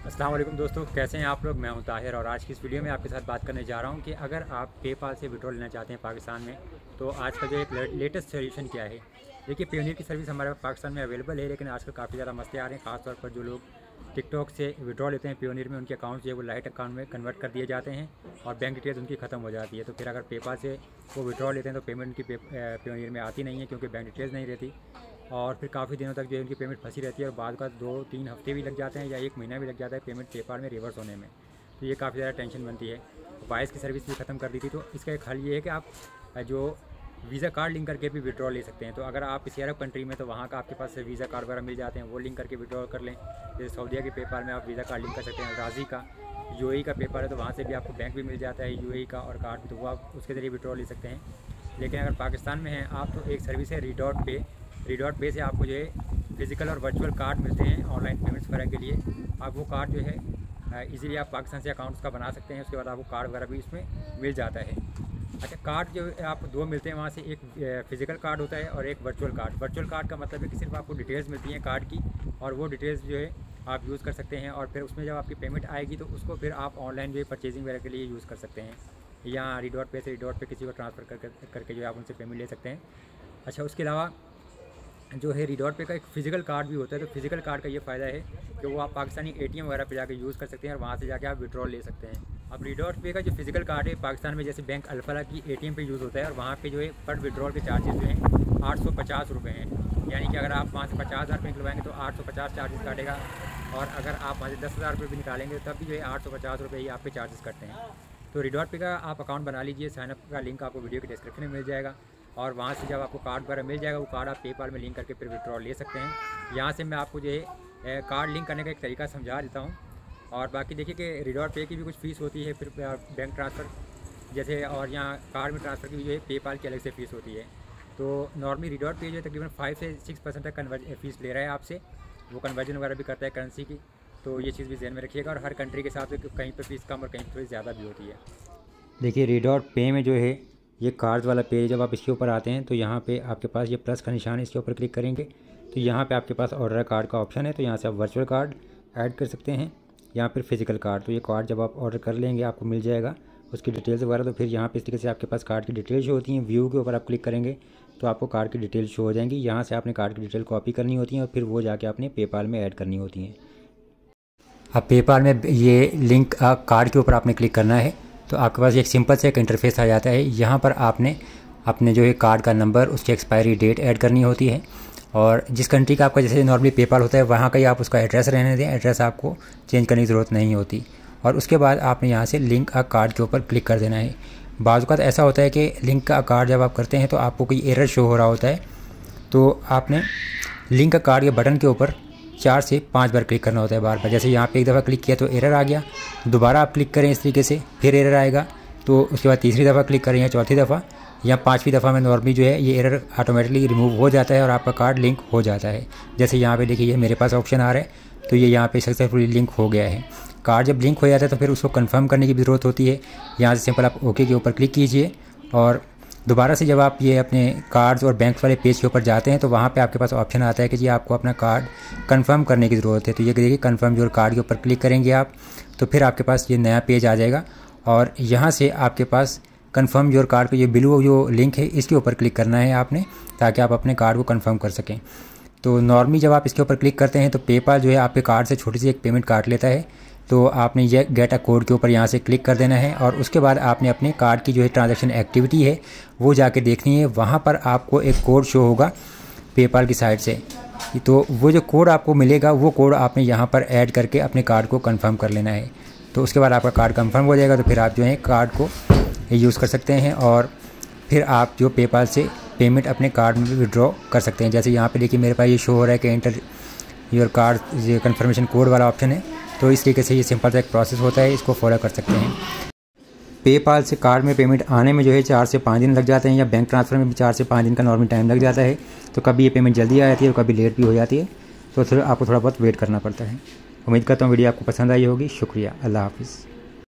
अस्सलाम वालेकुम दोस्तों, कैसे हैं आप लोग। मैं हूं ताहिर और आज की इस वीडियो में आपके साथ बात करने जा रहा हूं कि अगर आप पेपाल से विड्रॉल लेना चाहते हैं पाकिस्तान में तो आज का जो एक लेटेस्ट सोल्यूशन क्या है। देखिए, पेयोनियर की सर्विस हमारे पाकिस्तान में अवेलेबल है, लेकिन आजकल काफ़ी ज़्यादा मसले आ रहे हैं। खासतौर पर जो लोग टिकटॉक से विड्रॉल लेते हैं पेयोनियर में, उनके अकाउंट जो है वो लाइट अकाउंट में कन्वर्ट कर दिए जाते हैं और बैंक डिटेल्स उनकी ख़त्म हो जाती है। तो फिर अगर पेपाल से वो विड्रॉल लेते हैं तो पेमेंट उनकी पेयोनियर में आती नहीं है, क्योंकि बैंक डिटेल्स नहीं रहती और फिर काफ़ी दिनों तक जो है उनकी पेमेंट फंसी रहती है और बाद का 2-3 हफ्ते भी लग जाते हैं या 1 महीना भी लग जाता है पेमेंट पेपाल में रिवर्स होने में। तो ये काफ़ी ज़्यादा टेंशन बनती है। वाइस की सर्विस भी ख़त्म कर दी थी, तो इसका एक हल ये है कि आप जो वीज़ा कार्ड लिंक करके भी विड्रॉल ले सकते हैं। तो अगर आप किसी अरब कंट्री में तो वहाँ का आपके पास वीज़ा कार्ड वगैरह मिल जाते हैं, वो लिंक करके विड्रॉल कर लें। जैसे सऊदीया के पेपाल में आप वीज़ा कार्ड लिंक कर सकते हैं। राज़ी का यूएई का पेपाल है तो वहाँ से भी आपको बैंक भी मिल जाता है यूएई का और कार्ड भी, तो वो आप उसके ज़रिए विड्रॉल ले सकते हैं। लेकिन अगर पाकिस्तान में हैं आप तो एक सर्विस है रीडॉट पे से आपको जो है फिज़िकल और वर्चुअल कार्ड मिलते हैं ऑनलाइन पेमेंट्स वगैरह के लिए। आप वो कार्ड जो है इजीली आप पाकिस्तान से अकाउंट्स का बना सकते हैं। उसके बाद आपको कार्ड वगैरह भी इसमें मिल जाता है। अच्छा, कार्ड जो है आपको 2 मिलते हैं वहाँ से, एक फ़िज़िकल कार्ड होता है और एक वर्चुअल कार्ड। वर्चुअल कार्ड का मतलब है कि सिर्फ आपको डिटेल्स मिलती हैं कार्ड की और वो डिटेल्स जो है आप यूज़ कर सकते हैं और फिर उसमें जब आपकी पेमेंट आएगी तो उसको फिर आप ऑनलाइन जो है परचेजिंग वगैरह के लिए यूज़ कर सकते हैं, या रीडॉट पे से रीडॉट पे किसी को ट्रांसफ़र करके जो है आप उनसे पेमेंट ले सकते हैं। अच्छा, उसके अलावा जो है रीडॉट पे का एक फ़िज़िकल कार्ड भी होता है। तो फ़िज़िकल कार्ड का ये फ़ायदा है कि वो आप पाकिस्तानी एटीएम वगैरह पे जाके यूज़ कर सकते हैं और वहाँ से जाके आप विड्रॉल ले सकते हैं। अब रीडॉट पे का जो फ़िज़िकल कार्ड है पाकिस्तान में जैसे बैंक अल्फला की एटीएम पे यूज़ होता है और वहाँ पे जो है पर विड्रॉल के चार्जेस जो हैं 850 रुपये हैं। यानी कि अगर आप वहाँ से 50,000 रुपये निकलवाएंगे तो 850 चार्जेस काटेगा और अगर आप वहाँ से 10,000 रुपये भी निकालेंगे तब भी जो है 850 रुपये ही आप पे चार्जेस कटते हैं। तो रीडॉट पे का आप अकाउंट बना लीजिए। साइनअप का लिंक आपको वीडियो के डिस्क्रिप्शन में मिल जाएगा और वहाँ से जब आपको कार्ड वगैरह मिल जाएगा वो कार्ड आप पेपाल में लिंक करके फिर विड्रॉल ले सकते हैं। यहाँ से मैं आपको जो है कार्ड लिंक करने का एक तरीका समझा देता हूँ। और बाकी देखिए कि रीडॉट पे की भी कुछ फ़ीस होती है, फिर बैंक ट्रांसफ़र जैसे, और यहाँ कार्ड में ट्रांसफ़र की भी जो है पेपाल की अलग से फ़ीस होती है। तो नॉर्मली रीडॉट पे जो है तकरीबन 5 से 6% तक फ़ीस ले रहा है आपसे। वो कन्वर्जन वगैरह भी करता है करेंसी की, तो ये चीज़ भी ध्यान में रखिएगा। और हर कंट्री के हिसाब से कहीं पर फ़ीस कम और कहीं थोड़ी ज़्यादा भी होती है। देखिए, रीडॉट पे में जो है ये कार्ड वाला पेज, जब आप इसके ऊपर आते हैं तो यहाँ पे आपके पास ये प्लस का निशान है, इसके ऊपर क्लिक करेंगे तो यहाँ पे आपके पास ऑर्डर कार्ड का ऑप्शन है। तो यहाँ से आप वर्चुअल कार्ड ऐड कर सकते हैं या फिर फिज़िकल कार्ड। तो ये कार्ड जब आप ऑर्डर कर लेंगे आपको मिल जाएगा उसकी डिटेल्स वगैरह। तो फिर यहाँ पे इस तरीके से आपके पास कार्ड की डिटेल शो होती हैं। व्यू के ऊपर आप क्लिक करेंगे तो आपको कार्ड की डिटेल शो हो जाएंगी। यहाँ से आपने कार्ड की डिटेल कॉपी करनी होती है और फिर वो जाके आपने पेपाल में ऐड करनी होती हैं। अब पेपाल में ये लिंक कार्ड के ऊपर आपने क्लिक करना है तो आपके पास एक सिंपल से एक इंटरफेस आ जाता है। यहाँ पर आपने अपने जो है कार्ड का नंबर, उसकी एक्सपायरी डेट ऐड करनी होती है और जिस कंट्री का आपका जैसे नॉर्मली पेपाल होता है वहाँ का ही आप उसका एड्रेस रहने दें। एड्रेस आपको चेंज करने की ज़रूरत नहीं होती। और उसके बाद आपने यहाँ से लिंक अ कार्ड के ऊपर क्लिक कर देना है। बाज़ औक़ात ऐसा होता है कि लिंक अ कार्ड जब आप करते हैं तो आपको कोई एरर शो हो रहा होता है, तो आपने लिंक अ कार्ड के बटन के ऊपर 4 से 5 बार क्लिक करना होता है बार बार। जैसे यहाँ पे एक दफ़ा क्लिक किया तो एरर आ गया, दोबारा आप क्लिक करें इस तरीके से, फिर एरर आएगा, तो उसके बाद तीसरी दफ़ा क्लिक करें या चौथी दफ़ा या 5वीं दफ़ा में नॉर्मली जो है ये एरर ऑटोमेटिकली रिमूव हो जाता है और आपका कार्ड लिंक हो जाता है। जैसे यहाँ पे देखिए ये मेरे पास ऑप्शन आ रहा है तो ये यहाँ पे सक्सेसफुली लिंक हो गया है। कार्ड जब लिंक हो जाता है तो फिर उसको कन्फर्म करने की भी ज़रूरत होती है। यहाँ से सिंपल आप ओके के ऊपर क्लिक कीजिए और दोबारा से जब आप ये अपने कार्ड्स और बैंक वाले पेज के ऊपर जाते हैं तो वहाँ पे आपके पास ऑप्शन आता है कि जी आपको अपना कार्ड कंफर्म करने की ज़रूरत है। तो ये देखिए कंफर्म योर कार्ड के ऊपर क्लिक करेंगे आप तो फिर आपके पास ये नया पेज आ जाएगा और यहाँ से आपके पास कंफर्म योर कार्ड का ये बिलो जो लिंक है इसके ऊपर क्लिक करना है आपने, ताकि आप अपने कार्ड को कंफर्म कर सकें। तो नॉर्मली जब आप इसके ऊपर क्लिक करते हैं तो पेपाल जो है आपके कार्ड से छोटी सी एक पेमेंट काट लेता है। तो आपने ये गेट अ कोड के ऊपर यहाँ से क्लिक कर देना है और उसके बाद आपने अपने कार्ड की जो है ट्रांजैक्शन एक्टिविटी है वो जाके देखनी है। वहाँ पर आपको एक कोड शो होगा पेपाल की साइड से, तो वो जो कोड आपको मिलेगा वो कोड आपने यहाँ पर ऐड करके अपने कार्ड को कंफर्म कर लेना है। तो उसके बाद आपका कार्ड कंफर्म हो जाएगा तो फिर आप जो है कार्ड को यूज़ कर सकते हैं और फिर आप जो पेपाल से पेमेंट अपने कार्ड में भी विड्रॉ कर सकते हैं। जैसे यहाँ पे देखिए मेरे पास ये शो हो रहा है कि एंटर योर कार्ड, ये कन्फर्मेशन कोड वाला ऑप्शन है। तो इस तरीके से ये सिंपल सा एक प्रोसेस होता है, इसको फॉलो कर सकते हैं। पेपाल से कार्ड में पेमेंट आने में जो है 4 से 5 दिन लग जाते हैं या बैंक ट्रांसफ़र में भी 4 से 5 दिन का नॉर्मल टाइम लग जाता है। तो कभी ये पेमेंट जल्दी आ जाती है और कभी लेट भी हो जाती है, तो फिर आपको थोड़ा बहुत वेट करना पड़ता है। उम्मीद करता हूँ वीडियो आपको पसंद आई होगी। शुक्रिया, अल्लाह हाफ़िज़।